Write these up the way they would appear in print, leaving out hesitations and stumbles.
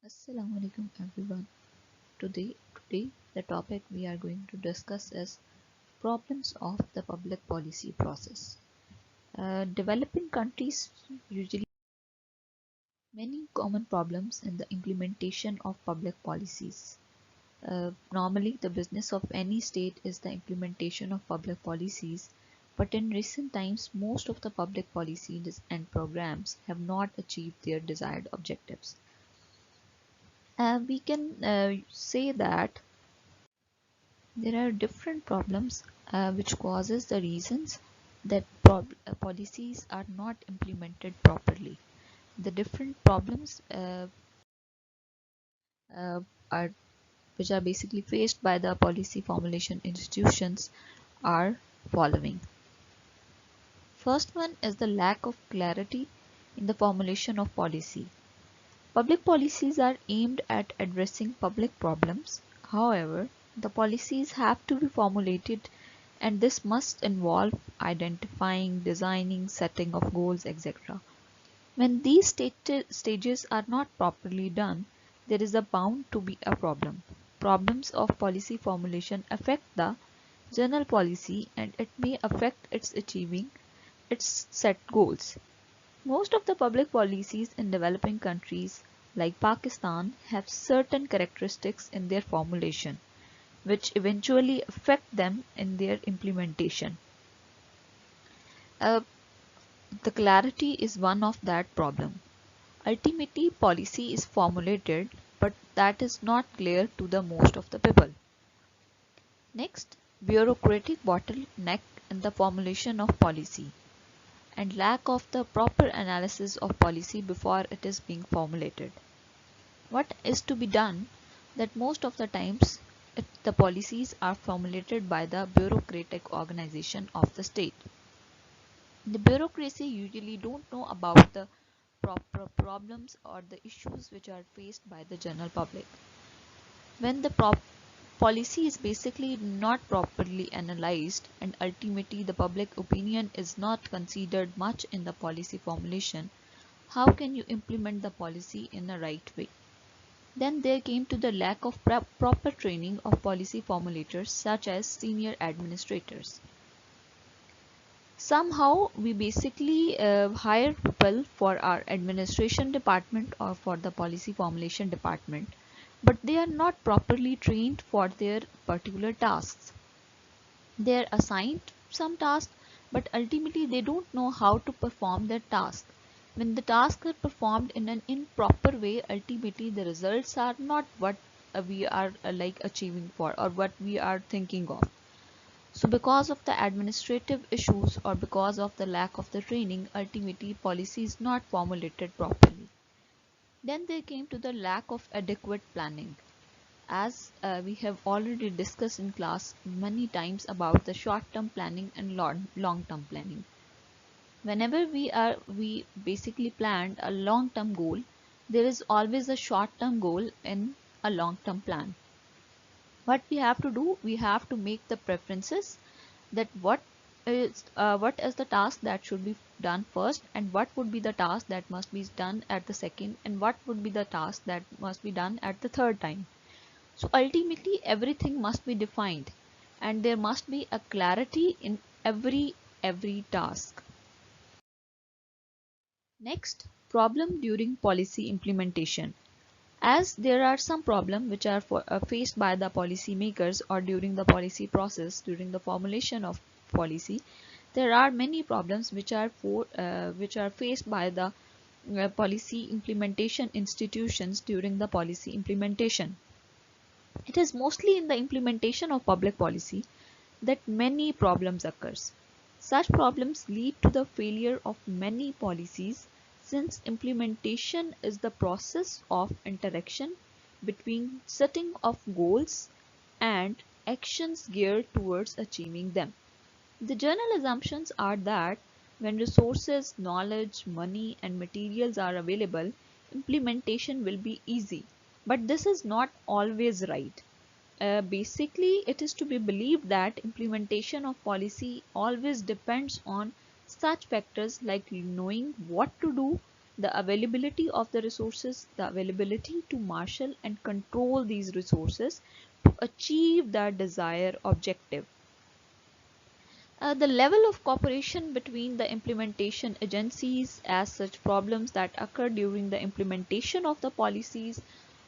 Assalamu alaikum everyone. Today the topic we are going to discuss is problems of the public policy process. Developing countries usually many common problems in the implementation of public policies. Normally, the business of any state is the implementation of public policies, but in recent times, most of the public policies and programs have not achieved their desired objectives. We can say that there are different problems which causes the reasons that policies are not implemented properly. The different problems uh, are which are basically faced by the policy formulation institutions are following. First one is the lack of clarity in the formulation of policy. Public policies are aimed at addressing public problems. However, the policies have to be formulated, and this must involve identifying, designing, setting of goals, etc. When these stages are not properly done, there is a bound to be a problem. Problems of policy formulation affect the general policy and it may affect its achieving its set goals. Most of the public policies in developing countries like Pakistan have certain characteristics in their formulation, which eventually affect them in their implementation. Uh, the clarity is one of that problem. Ultimately, policy is formulated, but that is not clear to the most of the people. Next, bureaucratic bottleneck in the formulation of policy and lack of the proper analysis of policy before it is being formulated. What is to be done that most of the times the policies are formulated by the bureaucratic organization of the state. The bureaucracy usually don't know about the proper problems or the issues which are faced by the general public. When the policy is basically not properly analyzed and ultimately the public opinion is not considered much in the policy formulation, how can you implement the policy in a right way? Then there came to the lack of proper training of policy formulators such as senior administrators. Somehow we basically hire people for our administration department or for the policy formulation department, but they are not properly trained for their particular tasks. They are assigned some tasks, but ultimately they don't know how to perform their task. When the tasks are performed in an improper way, ultimately the results are not what we are like achieving for or what we are thinking of. So because of the administrative issues or because of the lack of the training, ultimately policy is not formulated properly. Then there came to the lack of adequate planning. As we have already discussed in class many times about the short-term planning and long-term planning. Whenever we basically planned a long-term goal, there is always a short-term goal in a long-term plan. What we have to do, we have to make the preferences that what is the task that should be done first and what would be the task that must be done at the second and what would be the task that must be done at the third time. So ultimately everything must be defined and there must be a clarity in every task. Next, problem during policy implementation. As there are some problems which are faced by the policy makers or during the policy process, during the formulation of policy, there are many problems which are faced by the policy implementation institutions during the policy implementation. It is mostly in the implementation of public policy that many problems occurs. Such problems lead to the failure of many policies since implementation is the process of interaction between setting of goals and actions geared towards achieving them. The general assumptions are that when resources, knowledge, money and materials are available, implementation will be easy. But this is not always right. Basically, it is to be believed that implementation of policy always depends on such factors like knowing what to do the availability of the resources, the availability to marshal and control these resources to achieve the desired objective. The level of cooperation between the implementation agencies, as such problems that occur during the implementation of the policies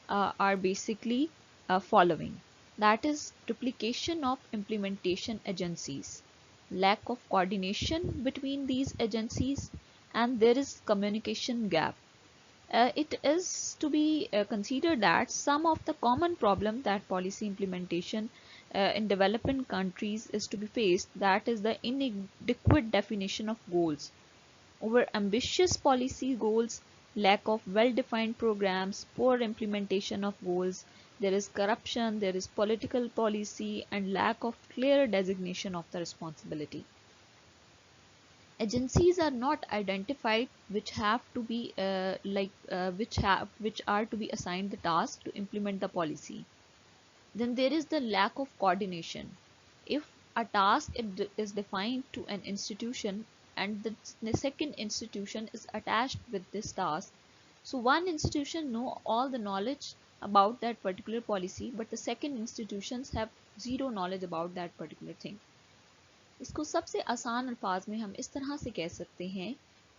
are basically following. That is duplication of implementation agencies, lack of coordination between these agencies, and there is communication gap. It is to be considered that some of the common problem that policy implementation in developing countries is to be faced, that is the inadequate definition of goals, over ambitious policy goals, lack of well-defined programs, poor implementation of goals, there is corruption, there is political policy, and lack of clear designation of the responsibility. Agencies are not identified which have to be which are to be assigned the task to implement the policy. Then there is the lack of coordination. If a task is defined to an institution and the second institution is attached with this task, so one institution know all the knowledge about that particular policy, but the second institutions have zero knowledge about that particular thing. इसको सबसे आसान अल्फाज में हम इस तरह से कह सकते हैं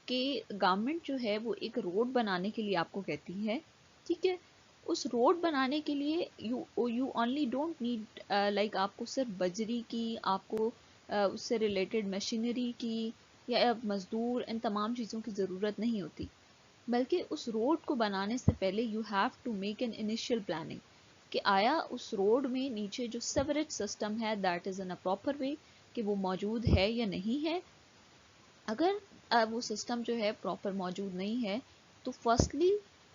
कि गवर्नमेंट जो है वो एक रोड बनाने के लिए आपको कहती है, ठीक है, उस रोड बनाने के लिए you only don't need like आपको सिर्फ बजरी की, आपको उससे रिलेटेड मशीनरी की या मजदूर, इन तमाम चीज़ों की ज़रूरत नहीं होती, बल्कि उस रोड को बनाने से पहले you have to make an initial planning कि आया उस रोड में नीचे जो सेवरेज सिस्टम है that is in a proper way कि वो मौजूद है या नहीं है. अगर वो सिस्टम जो है प्रॉपर मौजूद नहीं है तो firstly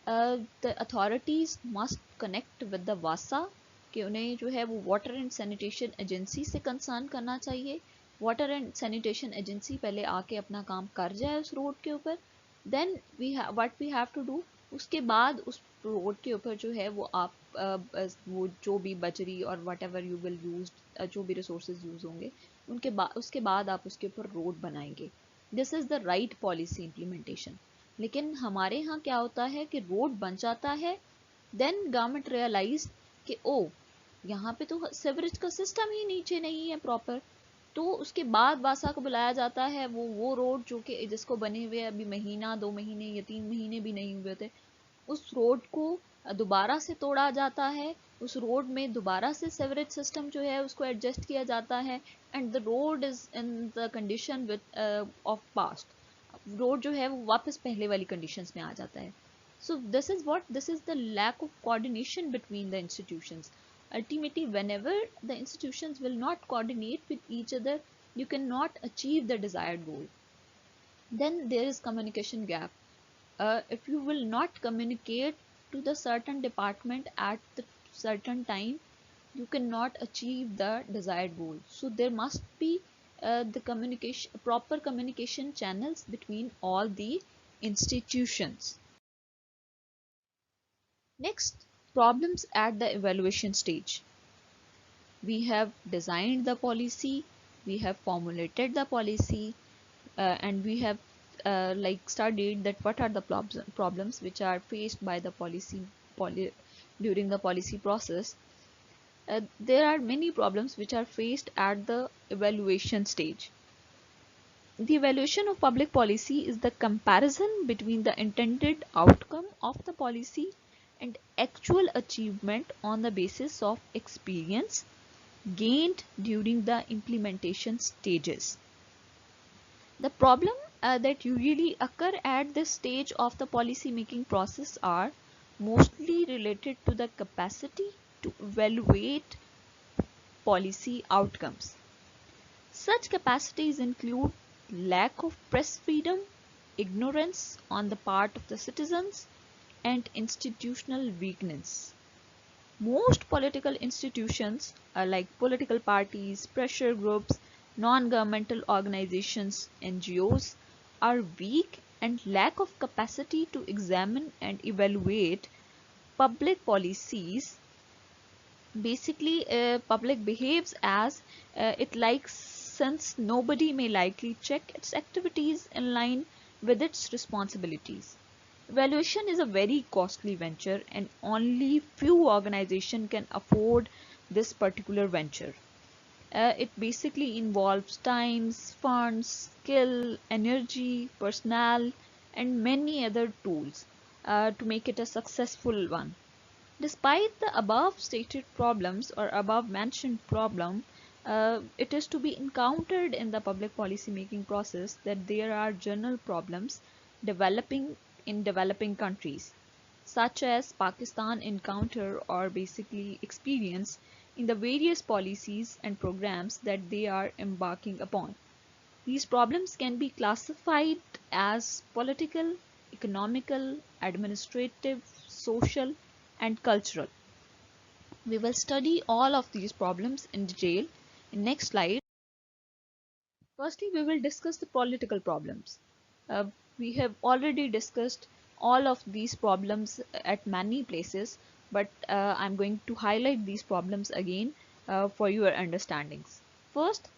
the authorities must connect with the वासा कि उन्हें जो है वो वाटर एंड सैनिटेशन एजेंसी से कंसर्न करना चाहिए. वाटर एंड सैनिटेशन एजेंसी पहले आके अपना काम कर जाए उस रोड के ऊपर, then what we have to do, उसके बाद उस रोड के ऊपर जो है वो आप वो जो भी बजरी और what ever you will use, जो भी रिसोर्सेज यूज होंगे उसके बाद आप उसके ऊपर रोड बनाएंगे. This is the right policy implementation. लेकिन हमारे यहाँ क्या होता है कि रोड बन जाता है, देन गवर्नमेंट रियलाइज कि ओ यहाँ पे तो सेवरेज का सिस्टम ही नीचे नहीं है प्रॉपर, तो उसके बाद वासा को बुलाया जाता है. वो रोड जो कि जिसको बने हुए अभी महीना 2 महीने या 3 महीने भी नहीं हुए थे, उस रोड को दोबारा से तोड़ा जाता है, उस रोड में दोबारा से सेवरेज सिस्टम जो है उसको एडजस्ट किया जाता है, and the road is in the condition with of past. Road जो है वो वापस पहले वाली कंडीशंस में आ जाता है. So this is the lack of coordination between the institutions. Ultimately, whenever the institutions will not coordinate with each other, you cannot achieve the desired goal. Then there is communication gap. If you will not communicate to the certain department at the certain time, you cannot achieve the desired goal. So there must be the proper communication channels between all the institutions. Next, problems at the evaluation stage. We have designed the policy, we have formulated the policy, and we have studied that what are the problems which are faced by the during the policy process. There are many problems which are faced at the evaluation stage. The evaluation of public policy is the comparison between the intended outcome of the policy and actual achievement on the basis of experience gained during the implementation stages. The problem that usually occur at this stage of the policy making process are mostly related to the capacity to evaluate policy outcomes. Such capacities include lack of press freedom, ignorance on the part of the citizens, and institutional weakness. Most political institutions like political parties, pressure groups, non-governmental organizations, NGOs are weak and lack of capacity to examine and evaluate public policies. Basically, public behaves as it likes, since nobody may likely check its activities in line with its responsibilities. Evaluation is a very costly venture and only few organizations can afford this particular venture. It basically involves times, funds, skill, energy, personnel, and many other tools to make it a successful one. Despite the above stated problems or above mentioned problem, it is to be encountered in the public policy making process that there are general problems developing in developing countries, such as Pakistan encounter or basically experience in the various policies and programs that they are embarking upon. These problems can be classified as political, economical, administrative, social, and cultural. We will study all of these problems in detail in next slide. Firstly, we will discuss the political problems. Uh, we have already discussed all of these problems at many places, but I'm going to highlight these problems again for your understandings. First,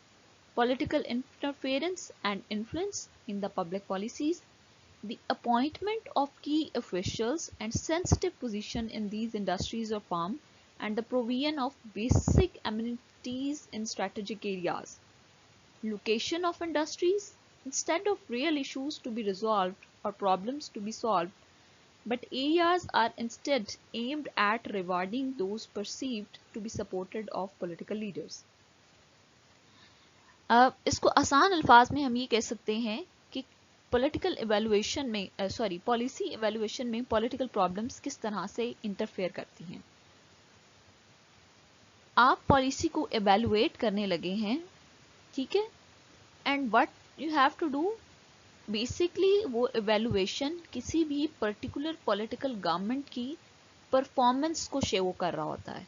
political interference and influence in the public policies. The appointment of key officials and sensitive position in these industries or firm, and the provision of basic amenities in strategic areas. Location of industries, instead of real issues to be resolved or problems to be solved, but areas are instead aimed at rewarding those perceived to be supported of political leaders. इसको आसान अल्फाज में हम ये कह सकते हैं कि पॉलिटिकल इवैल्यूएशन में पॉलिसी इवैल्यूएशन में पॉलिटिकल प्रॉब्लम्स किस तरह से इंटरफेयर करती हैं। आप पॉलिसी को इवैल्यूएट करने लगे हैं, ठीक है, and what you have to do, basically वो इवैल्यूएशन किसी भी पर्टिकुलर पॉलिटिकल गवर्नमेंट की परफॉर्मेंस को शो कर रहा होता है।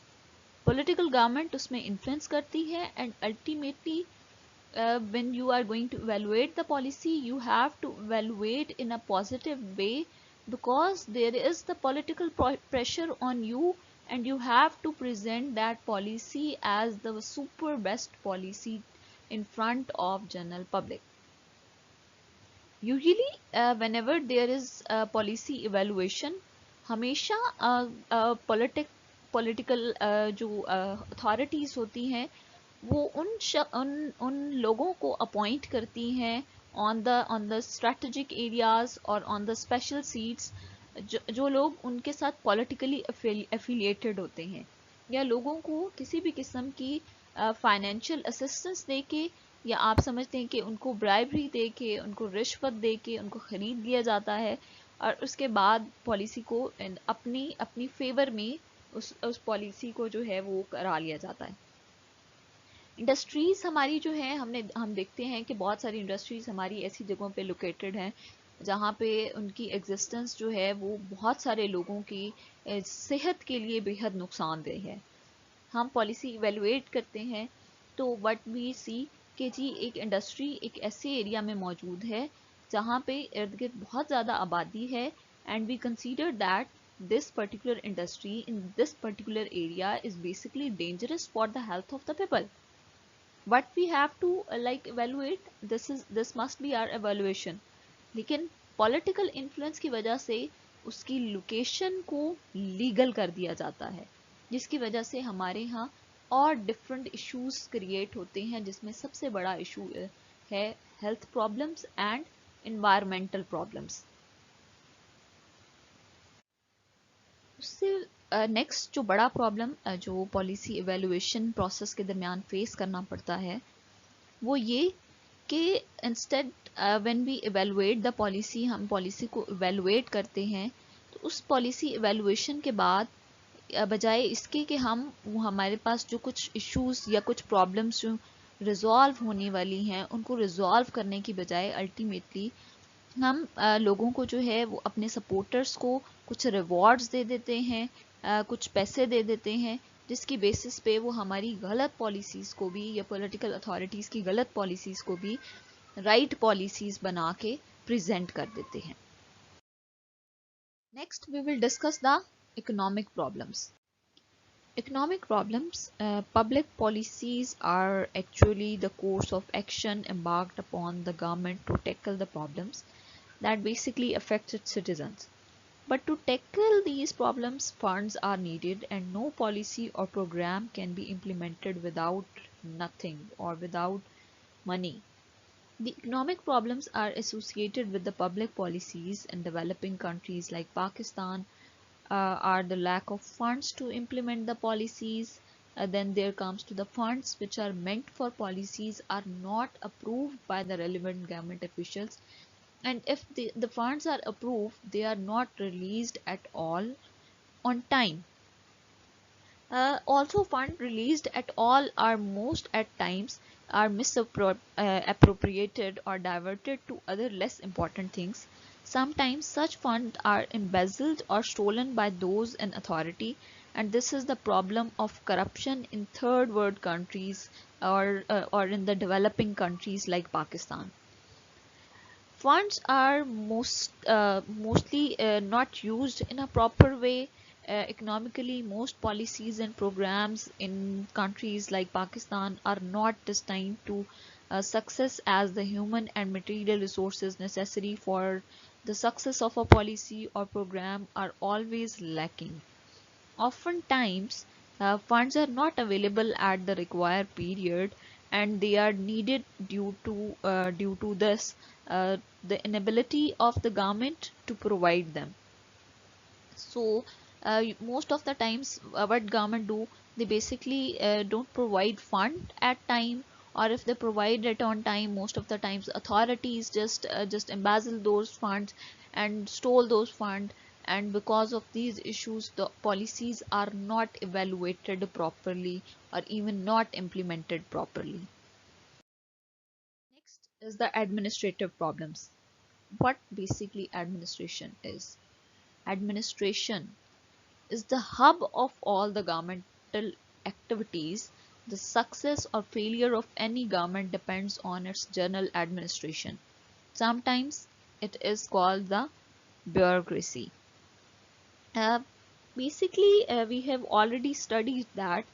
पॉलिटिकल गवर्नमेंट उसमें इन्फ्लुएंस करती है and ultimately when you are going to evaluate the policy, you have to evaluate in a positive way, because there is the political pressure on you and you have to present that policy as the super best policy in front of general public. Usually whenever there is a policy evaluation, हमेशा political जो authorities होती हैं वो उन लोगों को appoint करती हैं ऑन द स्ट्रेटेजिक एरियाज और ऑन द स्पेशल सीट्स, जो लोग उनके साथ पॉलिटिकली एफिलिएटेड होते हैं, या लोगों को किसी भी किस्म की फाइनेंशियल असिस्टेंस दे के, या आप समझते हैं कि उनको ब्राइबरी दे के, उनको रिश्वत दे के उनको खरीद लिया जाता है और उसके बाद पॉलिसी को अपनी अपनी फेवर में उस पॉलिसी को जो है वो करा लिया जाता है। इंडस्ट्रीज हमारी जो है हम देखते हैं कि बहुत सारी इंडस्ट्रीज हमारी ऐसी जगहों पे लोकेटेड हैं जहाँ पे उनकी एग्जिस्टेंस जो है वो बहुत सारे लोगों की सेहत के लिए बेहद नुकसानदेह है। हम पॉलिसी इवेलुएट करते हैं तो व्हाट वी सी कि जी एक इंडस्ट्री एक ऐसे एरिया में मौजूद है जहाँ पे इर्द गिर्द बहुत ज़्यादा आबादी है and we consider that this particular industry in this particular area is basically dangerous for the health of the people. What we have to evaluate, this must be our evaluation. लेकिन पॉलिटिकल इन्फ्लुएंस की वजह से उसकी location को legal कर दिया जाता है, जिसकी वजह से हमारे यहाँ और डिफरेंट इश्यूज क्रिएट होते हैं, जिसमें सबसे बड़ा इशू है health problems and environmental problems. उससे नेक्स्ट जो बड़ा प्रॉब्लम जो पॉलिसी इवैल्यूएशन प्रोसेस के दरमियान फेस करना पड़ता है वो ये कि instead when we evaluate the policy, हम पॉलिसी को इवैल्यूएट करते हैं तो उस पॉलिसी इवैल्यूएशन के बाद बजाय इसके कि हम हमारे पास जो कुछ इश्यूज या कुछ प्रॉब्लम्स जो रिजॉल्व होने वाली हैं उनको रिजॉल्व करने की बजाय अल्टीमेटली हम लोगों को जो है वो अपने सपोर्टर्स को कुछ रिवॉर्ड्स दे देते हैं, कुछ पैसे दे देते हैं, जिसकी बेसिस पे वो हमारी गलत पॉलिसीज़ को भी या पॉलिटिकल अथॉरिटीज़ की गलत पॉलिसीज़ को भी राइट पॉलिसीज़ बना के प्रेजेंट कर देते हैं। Next we will discuss the economic problems. Economic problems, public policies are actually the course of action embarked upon the government to tackle the problems that basically affect its citizens. But to tackle these problems, funds are needed, and no policy or program can be implemented without nothing or without money. The economic problems are associated with the public policies in developing countries like Pakistan, are the lack of funds to implement the policies. Then there comes to the funds which are meant for policies are not approved by the relevant government officials, and if the funds are approved, they are not released at all on time. Also, funds released at all are most at times are misappropriated or diverted to other less important things. Sometimes such funds are embezzled or stolen by those in authority, and this is the problem of corruption in third world countries, or in the developing countries like Pakistan. Funds are mostly not used in a proper way. Economically, most policies and programs in countries like Pakistan are not destined to success, as the human and material resources necessary for the success of a policy or program are always lacking. Oftentimes, funds are not available at the required period, and they are needed due to this, the inability of the government to provide them. So most of the times, what government do, they basically don't provide fund at time, or if they provide it on time, most of the times authorities just embezzle those funds and stole those funds, and because of these issues the policies are not evaluated properly or even not implemented properly. Next is the administrative problems. What basically administration is? Administration is the hub of all the governmental activities. The success or failure of any government depends on its general administration. Sometimes it is called the bureaucracy. Uh, basically, we have already studied that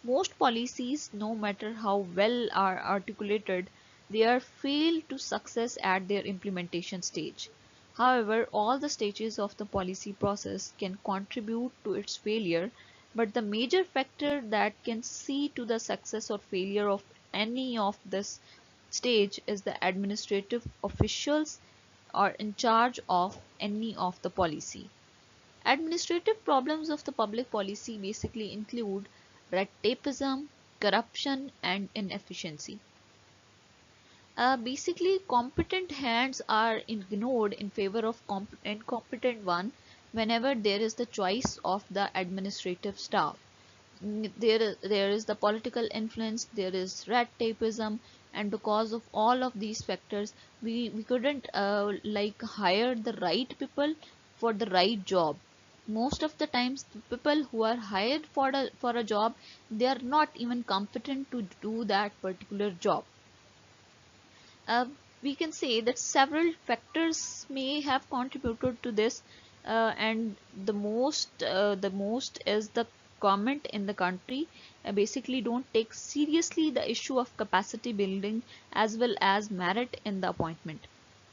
most policies, no matter how well are articulated, they are fail to success at their implementation stage. However, all the stages of the policy process can contribute to its failure, but the major factor that can see to the success or failure of any of this stage is the administrative officials are in charge of any of the policy. Administrative problems of the public policy basically include red tapeism, corruption, and inefficiency. Basically, competent hands are ignored in favor of incompetent one whenever there is the choice of the administrative staff. There is the political influence, there is red tapeism, and because of all of these factors, we couldn't like hire the right people for the right job. Most of the times, the people who are hired for a job, they are not even competent to do that particular job. uh, we can say that several factors may have contributed to this, and the most is the government in the country basically don't take seriously the issue of capacity building as well as merit in the appointment.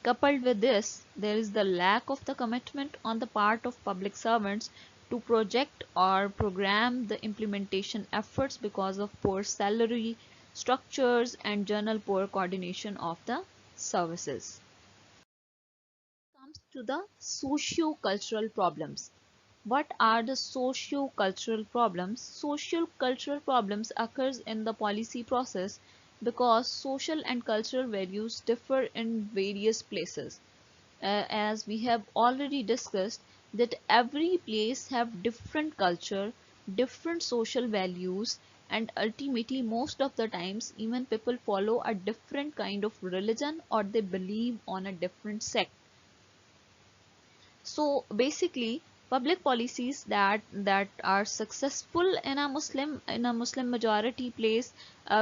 Coupled with this, there is the lack of the commitment on the part of public servants to project or program the implementation efforts because of poor salary structures and general poor coordination of the services. Comes to the socio-cultural problems. What are the socio-cultural problems? Socio-cultural problems occurs in the policy process because social and cultural values differ in various places. As we have already discussed, that every place have different culture, different social values, and ultimately most of the times even people follow a different kind of religion or they believe on a different sect. So basically, public policies that are successful in a Muslim majority place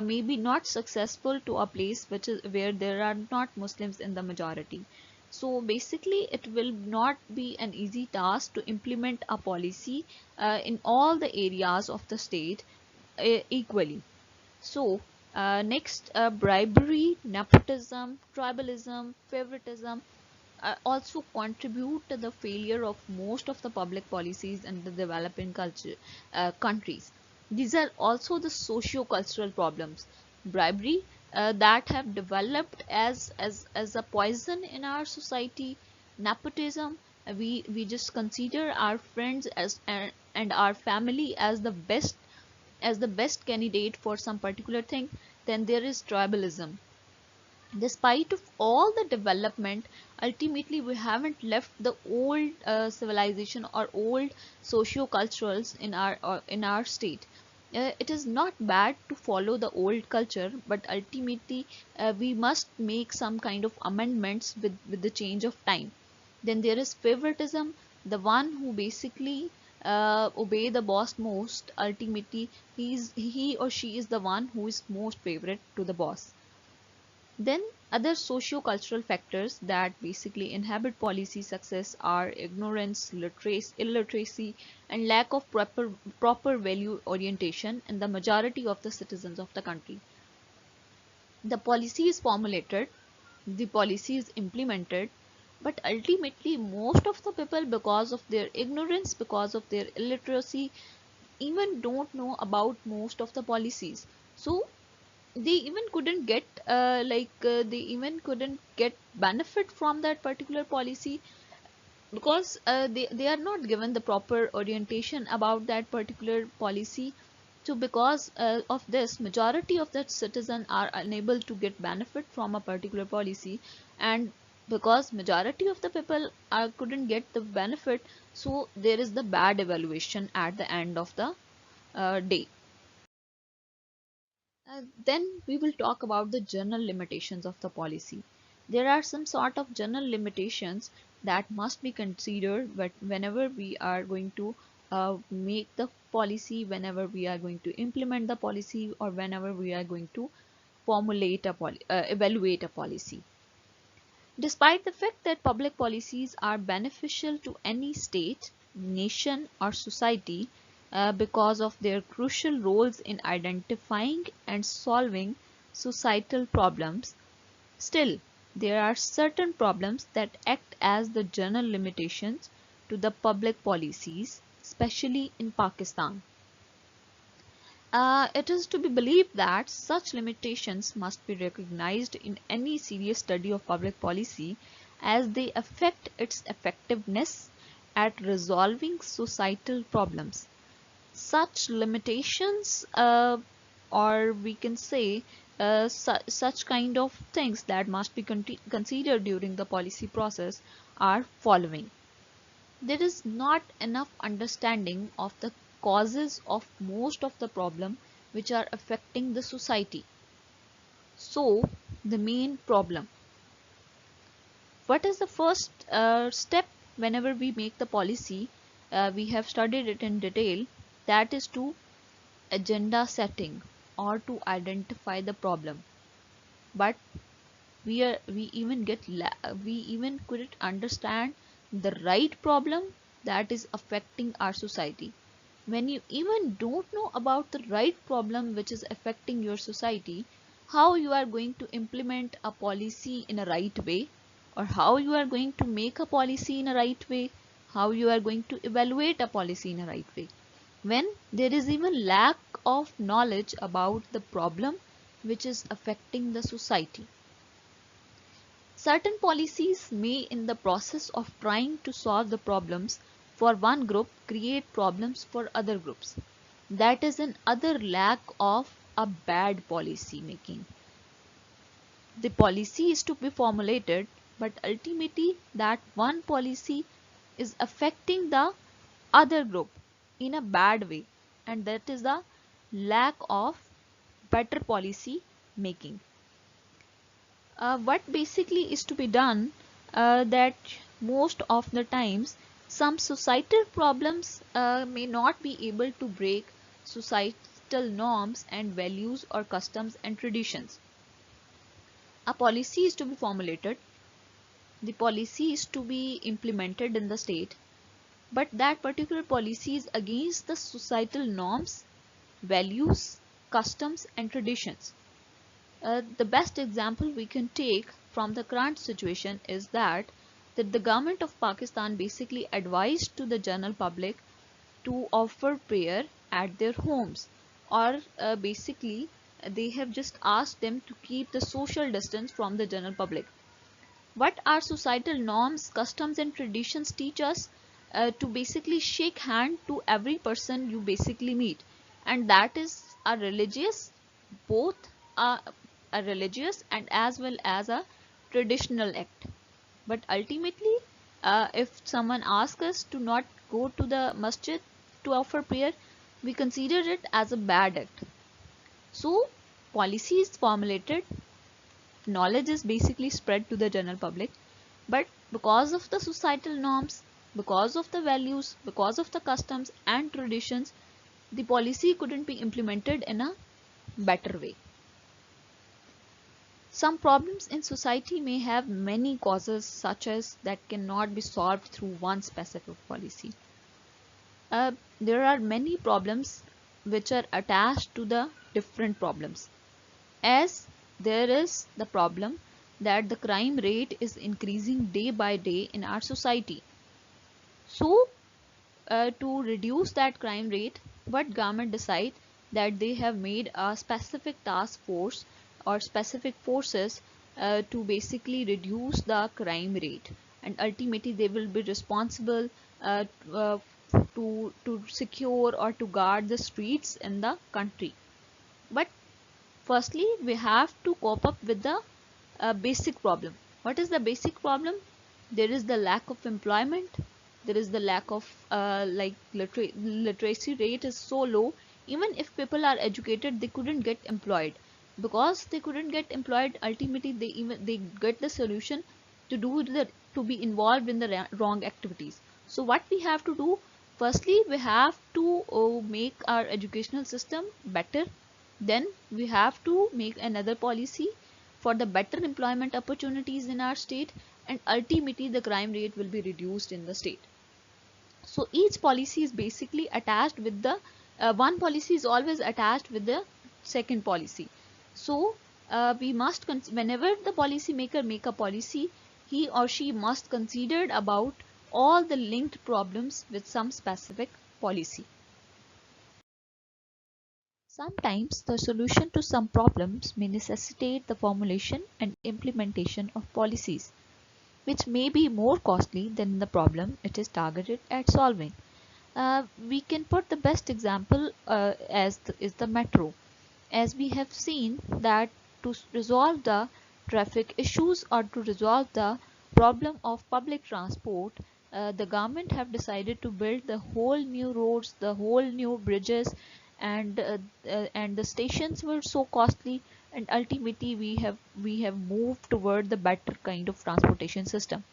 may be not successful to a place which is where there are not Muslims in the majority. So basically, it will not be an easy task to implement a policy in all the areas of the state equally. So next, bribery, nepotism, tribalism, favoritism also contribute to the failure of most of the public policies in the developing countries. These are also the socio-cultural problems. Bribery that have developed as a poison in our society. Nepotism, we just consider our friends as and our family as the best candidate for some particular thing. Then there is tribalism. Despite of all the development, ultimately we haven't left the old civilization or old socio-culturals in our state. It is not bad to follow the old culture, but ultimately we must make some kind of amendments with the change of time. Then there is favoritism, the one who basically obey the boss most. Ultimately he or she is the one who is most favorite to the boss. Then other socio-cultural factors that basically inhibit policy success are ignorance, illiteracy, and lack of proper value orientation in the majority of the citizens of the country. The policy is formulated, the policy is implemented, but ultimately most of the people, because of their ignorance, because of their illiteracy, even don't know about most of the policies. So they even couldn't get they even couldn't get benefit from that particular policy, because they are not given the proper orientation about that particular policy. So because of this, majority of the citizens are unable to get benefit from a particular policy, and because majority of the people couldn't get the benefit, so there is the bad evaluation at the end of the day. Then we will talk about the general limitations of the policy. There are some sort of general limitations that must be considered, but whenever we are going to make the policy, whenever we are going to implement the policy, or whenever we are going to evaluate a policy. Despite the fact that public policies are beneficial to any state, nation, or society because of their crucial roles in identifying and solving societal problems, still there are certain problems that act as the general limitations to the public policies, especially in Pakistan. It is to be believed that such limitations must be recognized in any serious study of public policy, as they affect its effectiveness at resolving societal problems. Such limitations, or we can say such kind of things that must be considered during the policy process, are following. There is not enough understanding of the causes of most of the problem which are affecting the society. So the main problem, what is the first step whenever we make the policy? We have studied it in detail, that is to agenda setting, or to identify the problem. But we even couldn't understand the right problem that is affecting our society. When you even don't know about the right problem which is affecting your society, how you are going to implement a policy in a right way, or how you are going to make a policy in a right way, how you are going to evaluate a policy in a right way, when there is even lack of knowledge about the problem which is affecting the society. Certain policies may, in the process of trying to solve the problems for one group, create problems for other groups. That is another lack of a bad policy making. The policy is to be formulated, but ultimately that one policy is affecting the other group in a bad way, and that is the lack of better policy making. What basically is to be done, that most of the times some societal problems may not be able to break societal norms and values or customs and traditions. A policy is to be formulated, the policy is to be implemented in the state, but that particular policy is against the societal norms, values, customs and traditions. The best example we can take from the current situation is that that the government of Pakistan basically advised to the general public to offer prayer at their homes, or basically they have just asked them to keep the social distance from the general public. What our societal norms, customs and traditions teach us to basically shake hand to every person you basically meet, and that is a religious, both a, a religious and as well as a traditional act. But ultimately, if someone asks us to not go to the masjid to offer prayer, we consider it as a bad act. So policy is formulated, knowledge is basically spread to the general public, but because of the societal norms, because of the values, because of the customs and traditions, the policy couldn't be implemented in a better way. Some problems in society may have many causes such as that cannot be solved through one specific policy. There are many problems which are attached to the different problems, as there is the problem that the crime rate is increasing day by day in our society. So to reduce that crime rate, what government decide that they have made a specific task force or specific forces to basically reduce the crime rate, and ultimately they will be responsible uh, uh, to secure or to guard the streets in the country. But firstly, we have to cope up with the basic problem. What is the basic problem? There is the lack of employment. There is the lack of literacy rate is so low. Even if people are educated, they couldn't get employed. Because they couldn't get employed, ultimately they get the solution to be involved in the wrong activities. So what we have to do? Firstly, we have to make our educational system better. Then we have to make another policy for the better employment opportunities in our state, and ultimately the crime rate will be reduced in the state. So each policy is basically attached with the one policy is always attached with the second policy. So we must whenever the policy maker make a policy, he or she must consider about all the linked problems with some specific policy. Sometimes the solution to some problems may necessitate the formulation and implementation of policies, which may be more costly than the problem it is targeted at solving. We can put the best example is the metro, as we have seen that to resolve the traffic issues or to resolve the problem of public transport, the government have decided to build the whole new roads, the whole new bridges, and and the stations were so costly, and ultimately we have moved toward the better kind of transportation system.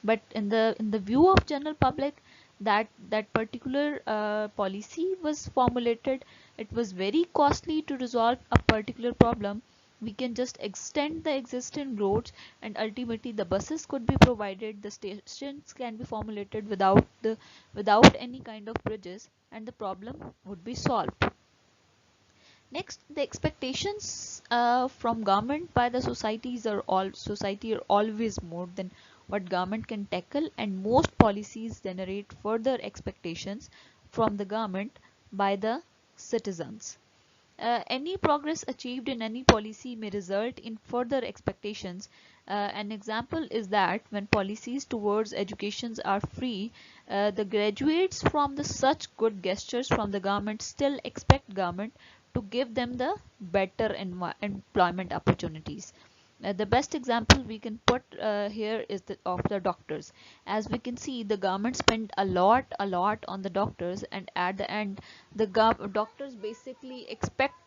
But in the view of general public, that particular policy was formulated, it was very costly to resolve a particular problem. We can just extend the existing roads, and ultimately the buses could be provided, the stations can be formulated without any kind of bridges, and the problem would be solved. Next, the expectations from government by the society are always more than what government can tackle, and most policies generate further expectations from the government by the citizens. Any progress achieved in any policy may result in further expectations. An example is that when policies towards educations are free, the graduates from the such good gestures from the government still expect government to give them the better employment opportunities. The best example we can put here is of the doctors. As we can see, the government spend a lot on the doctors, and at the end, the doctor basically expect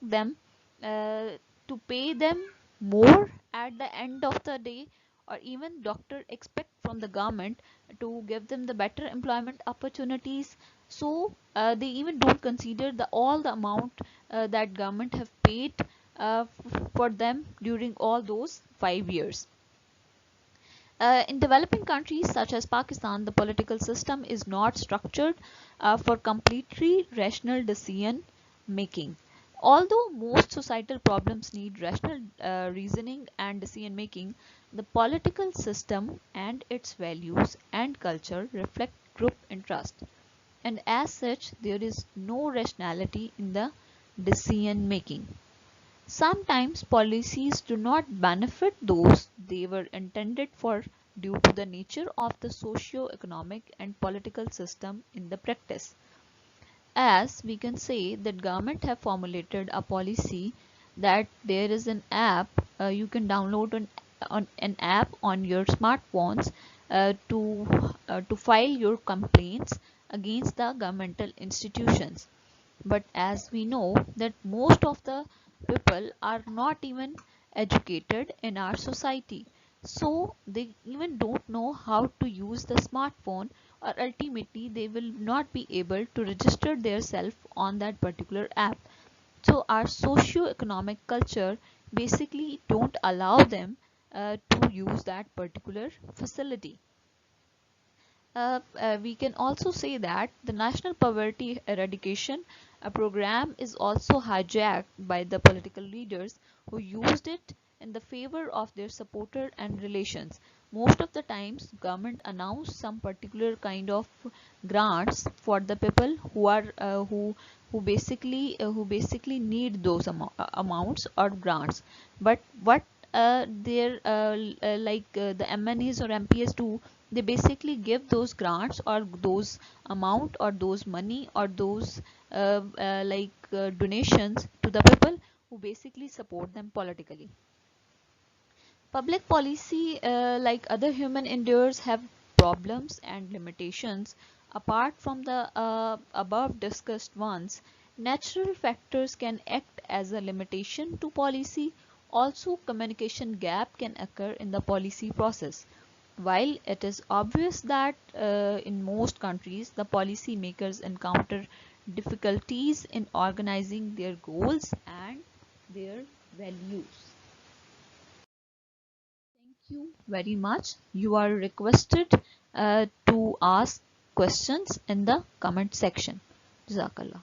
them uh, to pay them more at the end of the day, or even doctor expect from the government to give them the better employment opportunities. So they even don't consider all the amount that government have paid for them during all those 5 years. In developing countries such as Pakistan, the political system is not structured for completely rational decision making. Although most societal problems need rational reasoning and decision making, The political system and its values and culture reflect group interest, and as such, there is no rationality in the decision making. Sometimes policies do not benefit those they were intended for due to the nature of the socio-economic and political system in the practice. As we can say that government have formulated a policy that there is an app, you can download on an app on your smartphones to file your complaints against the governmental institutions. But as we know that most of the people are not even educated in our society, so they even don't know how to use the smartphone, or ultimately they will not be able to register their self on that particular app. So our socio-economic culture basically don't allow them to use that particular facility. We can also say that the National Poverty Eradication program is also hijacked by the political leaders who used it in the favor of their supporter and relations. Most of the times, government announce some particular kind of grants for the people who are who basically need those amounts or grants. But what their the MNEs or MPs do, they basically give those grants or those amount or those money or those donations to the people who basically support them politically. Public policy, like other human endeavors, have problems and limitations. Apart from the above discussed ones, natural factors can act as a limitation to policy. Also, communication gap can occur in the policy process. While it is obvious that in most countries the policy makers encounter difficulties in organizing their goals and their values. Thank you very much. You are requested to ask questions in the comment section. Jazakallah.